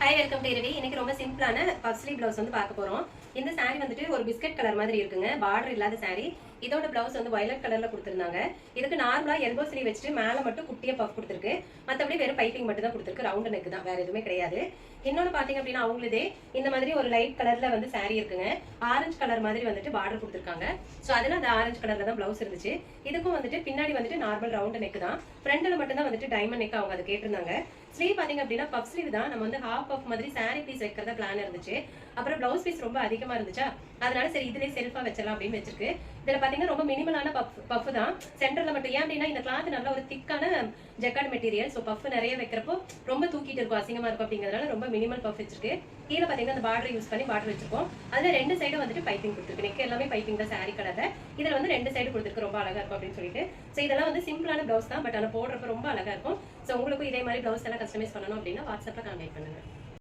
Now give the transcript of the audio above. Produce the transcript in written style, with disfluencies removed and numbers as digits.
Hi welcome to இரவி. இன்னைக்கு ரொம்ப சிம்பிளான பஃப் ஸ்லீவ் பிளவுஸ் வந்து பார்க்க போறோம். இந்த saree வந்துட்டு ஒரு பிஸ்கட் கலர் மாதிரி இருக்குங்க. பார்டர் இல்லாத saree. இதோட பிளவுஸ் வந்து வயலட் கலர்ல கொடுத்திருந்தாங்க. இதுக்கு நார்மலா எல்போ ஸ்லீவ் வச்சுட்டு மேல மட்டும் குட்டியா பஃப் கொடுத்திருக்கு. மத்தபடி வெறும் பைப்பிங் மட்டும் தான் கொடுத்திருக்கு. ரவுண்ட் நெக் தான், வேற எதுவுமே கிடையாது. இன்னொன்னு பாத்தீங்க அப்படின்னா அவங்களதே இந்த மாதிரி ஒரு லைட் கலர்ல வந்து saree இருக்குங்க. ஆரஞ்சு கலர் மாதிரி வந்துட்டு பார்டர் கொடுத்திருக்காங்க. சோ அதனால அந்த ஆரஞ்சு கலர்ல தான் பிளவுஸ் இருந்துச்சு. இதுக்கும் வந்துட்டு பின்னாடி வந்துட்டு நார்மல் ரவுண்ட் நெக் தான். ஃப்ரண்ட்ல மட்டும் தான் வந்துட்டு டைமண்ட் நெக் அவங்க அதை கேட்டிருந்தாங்க. ஸ்லீவ் பாத்தீங்க அப்படின்னா பஃப் ஸ்லீவ் தான். நம்ம வந்து ஹாஃப் பஃப் மாதிரி saree பீஸ் வைக்கிறதா பிளான் இருந்துச்சு. அப்புறம் பிளவுஸ் பீஸ் ரொம்ப அதிகமா இருந்துச்சா, அதனால சரி இதுலயே செல்ஃபா வச்சலாம் அப்படின்னு வச்சிருக்கு. இதுல பாத்தீங்கன்னா ரொம்ப மினிமலான பஃப் தான். சென்டர்ல மட்டும் ஏன் அப்படின்னா இந்த கிளாத் நல்ல ஒரு திக்கான ஜக்கார்ட் மெட்டீரியல். சோ பஃப் நிறைய வைக்கிறப்போ ரொம்ப தூக்கிட்டு இருக்கும், அசிங்கமா இருக்கும் அப்படிங்கறதுனால ரொம்ப மினிமல் பஃப் வச்சிருக்கு. கீழே பாத்தீங்கன்னா அந்த பார்டர் யூஸ் பண்ணி பார்டர் வச்சிருக்கோம். அதுல ரெண்டு சைடும் வந்துட்டு பைப்பிங் கொடுத்துருக்கு. நெக் எல்லாமே பைப்பிங் தான் saree கலர்ல. இதுல வந்து ரெண்டு சைடு கொடுத்துருக்கு, ரொம்ப அழகா இருக்கும் அப்படின்னு சொல்லிட்டு. சோ இதெல்லாம் வந்து சிம்பிளான பிளவுஸ் தான், பட் ஆனா போடுறப்ப ரொம்ப அழகா இருக்கும். சோ உங்களுக்கும் இதே மாதிரி பிளவுஸ் எல்லாம் கஸ்டமைஸ் பண்ணணும் அப்படின்னா வாட்ஸ்அப்ல கான்டாக்ட் பண்ணுங்க.